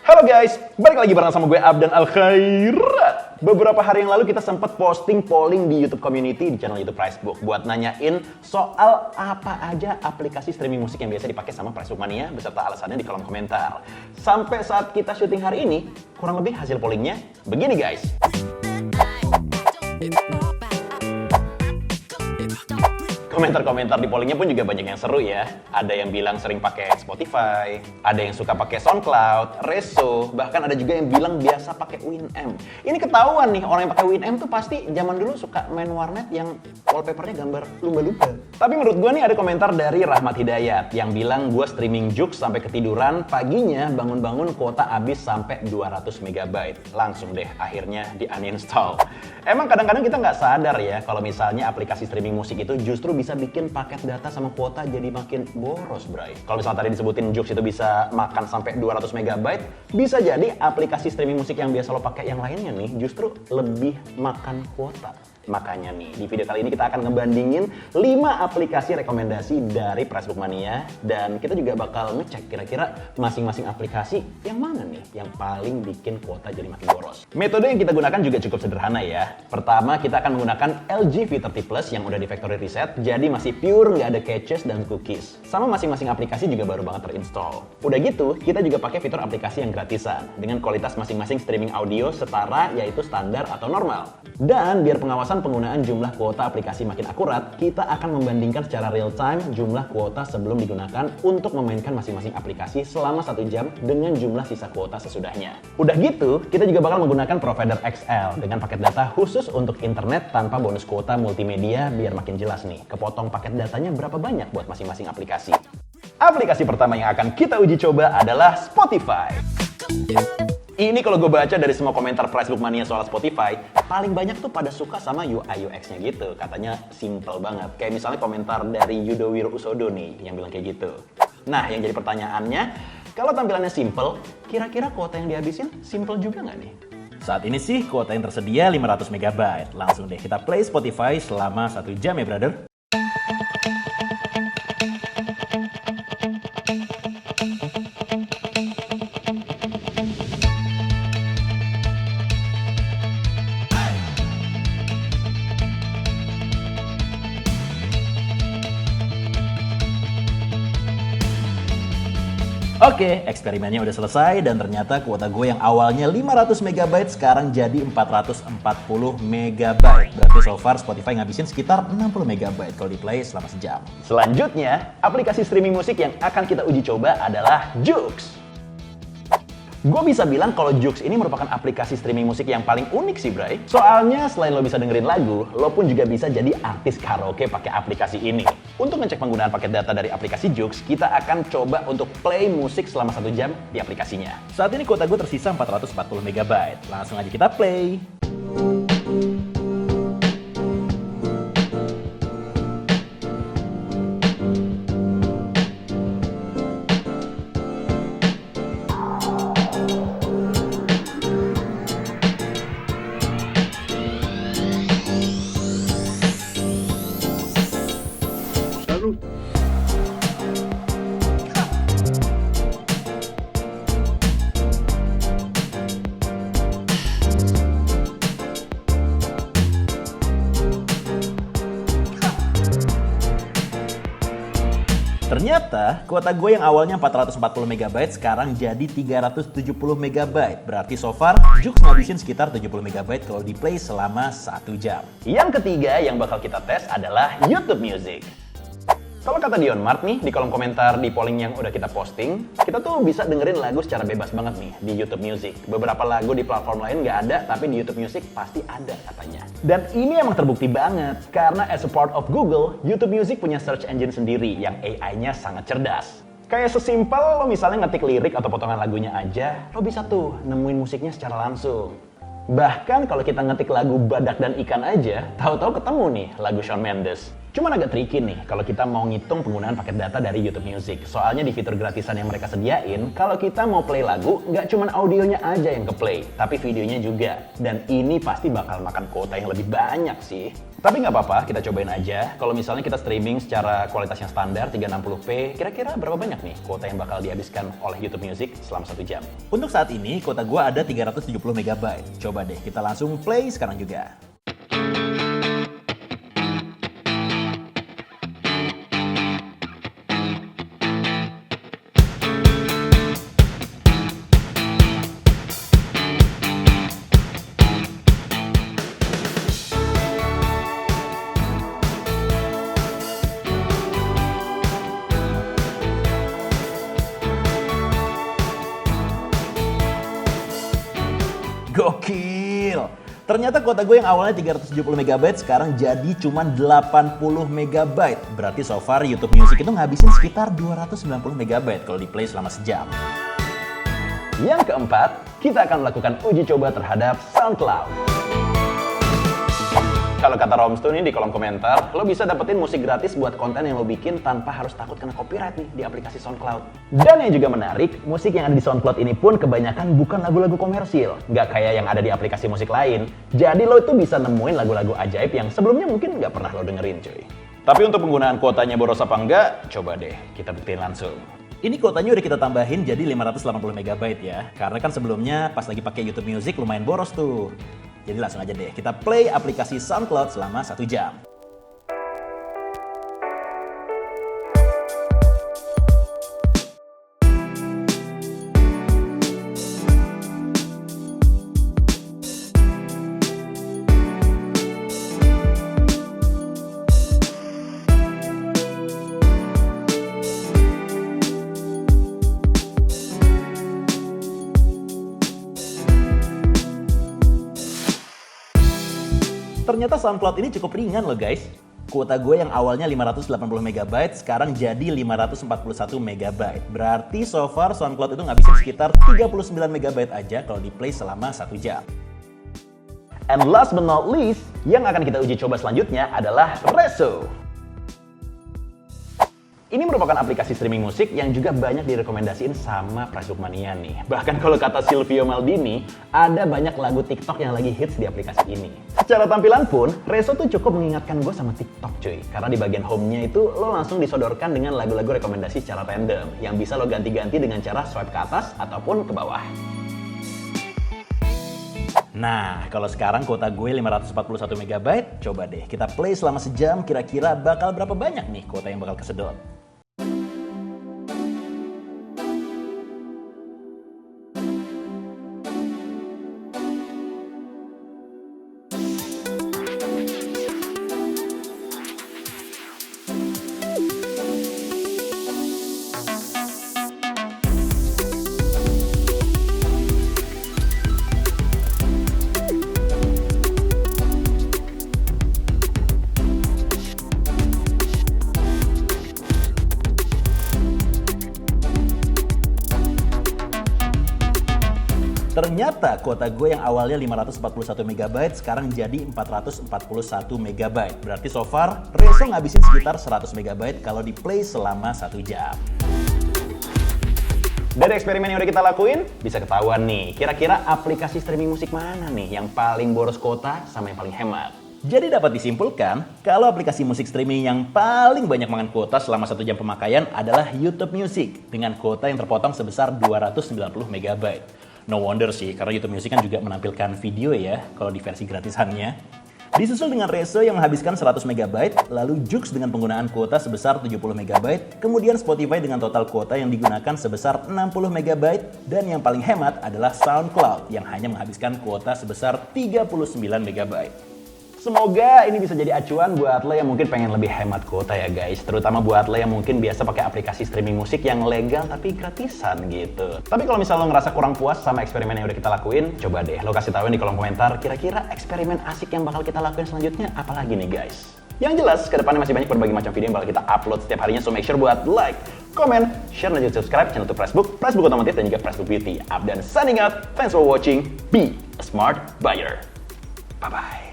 Halo guys, balik lagi bareng sama gue Abdan Al-Khairat. Beberapa hari yang lalu kita sempat posting polling di YouTube Community di channel YouTube Pricebook buat nanyain soal apa aja aplikasi streaming musik yang biasa dipakai sama Pricebook Mania beserta alasannya di kolom komentar. Sampai saat kita syuting hari ini, kurang lebih hasil pollingnya begini guys. Komentar-komentar di pollingnya pun juga banyak yang seru ya. Ada yang bilang sering pakai Spotify, ada yang suka pakai SoundCloud, Reso, bahkan ada juga yang bilang biasa pakai Winamp. Ini ketahuan nih, orang yang pakai Winamp tuh pasti zaman dulu suka main warnet yang wallpapernya gambar lumba-lumba. Tapi menurut gue nih ada komentar dari Rahmat Hidayat yang bilang gue streaming Joox sampai ketiduran, paginya bangun-bangun kuota habis sampai 200 MB. Langsung deh akhirnya di uninstall. Emang kadang-kadang kita nggak sadar ya kalau misalnya aplikasi streaming musik itu justru bisa bikin paket data sama kuota jadi makin boros, bray. Kalau misalnya tadi disebutin Joox itu bisa makan sampai 200 MB, bisa jadi aplikasi streaming musik yang biasa lo pakai yang lainnya nih justru lebih makan kuota. Makanya nih, di video kali ini kita akan ngebandingin 5 aplikasi rekomendasi dari Pricebook Mania dan kita juga bakal ngecek kira-kira masing-masing aplikasi yang mana nih yang paling bikin kuota jadi makin boros. Metode yang kita gunakan juga cukup sederhana ya. Pertama, kita akan menggunakan LG V30 Plus yang udah di factory reset, jadi masih pure, nggak ada caches dan cookies. Sama masing-masing aplikasi juga baru banget terinstall. Udah gitu, kita juga pakai fitur aplikasi yang gratisan dengan kualitas masing-masing streaming audio setara yaitu standar atau normal. Dan biar pengawasan penggunaan jumlah kuota aplikasi makin akurat, kita akan membandingkan secara real time jumlah kuota sebelum digunakan untuk memainkan masing-masing aplikasi selama 1 jam dengan jumlah sisa kuota sesudahnya. Udah gitu, kita juga bakal menggunakan provider XL dengan paket data khusus untuk internet tanpa bonus kuota multimedia biar makin jelas nih, kepotong paket datanya berapa banyak buat masing-masing aplikasi. Aplikasi pertama yang akan kita uji coba adalah Spotify. Ini kalau gue baca dari semua komentar Pricebook Mania soal Spotify, paling banyak tuh pada suka sama UI UX-nya gitu. Katanya simple banget. Kayak misalnya komentar dari Yudowiro Usodo nih, yang bilang kayak gitu. Nah, yang jadi pertanyaannya, kalau tampilannya simple, kira-kira kuota yang dihabisin simple juga nggak nih? Saat ini sih kuota yang tersedia 500 MB. Langsung deh kita play Spotify selama 1 jam ya, brother. Oke, eksperimennya udah selesai dan ternyata kuota gue yang awalnya 500 MB sekarang jadi 440 MB. Berarti so far Spotify ngabisin sekitar 60 MB kalau di play selama sejam. Selanjutnya, aplikasi streaming musik yang akan kita uji coba adalah Joox. Gue bisa bilang kalau Joox ini merupakan aplikasi streaming musik yang paling unik sih, bray. Soalnya selain lo bisa dengerin lagu, lo pun juga bisa jadi artis karaoke pakai aplikasi ini. Untuk ngecek penggunaan paket data dari aplikasi Joox, kita akan coba untuk play musik selama 1 jam di aplikasinya. Saat ini kuota gue tersisa 440 MB. Langsung aja kita play. Ternyata kuota gue yang awalnya 440 MB sekarang jadi 370 MB. Berarti so far Joox ngabisin sekitar 70 MB kalau di play selama 1 jam. Yang ketiga yang bakal kita tes adalah YouTube Music. Kalau kata Dion Mart nih di kolom komentar di polling yang udah kita posting, kita tuh bisa dengerin lagu secara bebas banget nih di YouTube Music. Beberapa lagu di platform lain nggak ada, tapi di YouTube Music pasti ada katanya. Dan ini emang terbukti banget, karena as a part of Google, YouTube Music punya search engine sendiri yang AI-nya sangat cerdas. Kayak sesimpel lo misalnya ngetik lirik atau potongan lagunya aja, lo bisa tuh nemuin musiknya secara langsung. Bahkan kalau kita ngetik lagu Badak dan Ikan aja, tahu-tahu ketemu nih lagu Shawn Mendes. Cuman agak tricky nih kalau kita mau ngitung penggunaan paket data dari YouTube Music. Soalnya di fitur gratisan yang mereka sediain, kalau kita mau play lagu, nggak cuman audionya aja yang ke-play, tapi videonya juga. Dan ini pasti bakal makan kuota yang lebih banyak sih. Tapi nggak apa-apa, kita cobain aja. Kalau misalnya kita streaming secara kualitas yang standar 360p, kira-kira berapa banyak nih kuota yang bakal dihabiskan oleh YouTube Music selama 1 jam? Untuk saat ini, kuota gua ada 370 MB. Coba deh, kita langsung play sekarang juga. Gokil! Ternyata kuota gue yang awalnya 370 MB sekarang jadi cuma 80 MB. Berarti so far YouTube Music itu ngabisin sekitar 290 MB kalau di play selama sejam. Yang keempat, kita akan melakukan uji coba terhadap SoundCloud. Kalau kata Romstu nih di kolom komentar, lo bisa dapetin musik gratis buat konten yang lo bikin tanpa harus takut kena copyright nih di aplikasi SoundCloud. Dan yang juga menarik, musik yang ada di SoundCloud ini pun kebanyakan bukan lagu-lagu komersil. Nggak kayak yang ada di aplikasi musik lain. Jadi lo itu bisa nemuin lagu-lagu ajaib yang sebelumnya mungkin nggak pernah lo dengerin cuy. Tapi untuk penggunaan kuotanya boros apa enggak, coba deh kita buktiin langsung. Ini kuotanya udah kita tambahin jadi 580 MB ya. Karena kan sebelumnya pas lagi pakai YouTube Music lumayan boros tuh. Jadi langsung aja deh, kita play aplikasi SoundCloud selama 1 jam. Ternyata SoundCloud ini cukup ringan loh guys. Kuota gue yang awalnya 580 MB sekarang jadi 541 MB. Berarti so far SoundCloud itu ngabisin sekitar 39 MB aja kalau di play selama 1 jam. And last but not least, yang akan kita uji coba selanjutnya adalah Resso. Ini merupakan aplikasi streaming musik yang juga banyak direkomendasiin sama Pressbook Mania nih. Bahkan kalau kata Silvio Maldini, ada banyak lagu TikTok yang lagi hits di aplikasi ini. Secara tampilan pun, Resso tuh cukup mengingatkan gue sama TikTok cuy. Karena di bagian home-nya itu, lo langsung disodorkan dengan lagu-lagu rekomendasi secara random. Yang bisa lo ganti-ganti dengan cara swipe ke atas ataupun ke bawah. Nah, kalau sekarang kuota gue 541 MB, coba deh kita play selama sejam, kira-kira bakal berapa banyak nih kuota yang bakal kesedot. Ternyata kuota gue yang awalnya 541 MB sekarang jadi 441 MB. Berarti so far Resso ngabisin sekitar 100 MB kalau di play selama 1 jam. Dari eksperimen yang udah kita lakuin, bisa ketahuan nih, kira-kira aplikasi streaming musik mana nih yang paling boros kuota sama yang paling hemat? Jadi dapat disimpulkan, kalau aplikasi musik streaming yang paling banyak makan kuota selama 1 jam pemakaian adalah YouTube Music dengan kuota yang terpotong sebesar 290 MB. No wonder sih, karena YouTube Music kan juga menampilkan video ya, kalau di versi gratisannya. Disusul dengan Resso yang menghabiskan 100 MB, lalu Joox dengan penggunaan kuota sebesar 70 MB, kemudian Spotify dengan total kuota yang digunakan sebesar 60 MB, dan yang paling hemat adalah SoundCloud yang hanya menghabiskan kuota sebesar 39 MB. Semoga ini bisa jadi acuan buat lo yang mungkin pengen lebih hemat kuota ya guys. Terutama buat lo yang mungkin biasa pakai aplikasi streaming musik yang legal tapi gratisan gitu. Tapi kalau misalnya lo ngerasa kurang puas sama eksperimen yang udah kita lakuin, coba deh lo kasih tahuin di kolom komentar kira-kira eksperimen asik yang bakal kita lakuin selanjutnya apa lagi nih guys. Yang jelas, kedepannya masih banyak berbagai macam video yang bakal kita upload setiap harinya, so make sure buat like, comment, share, dan juga subscribe channel untuk Pressbook Otomotif dan juga Pressbook Beauty. Up dan signing out, thanks for watching, be a smart buyer. Bye-bye.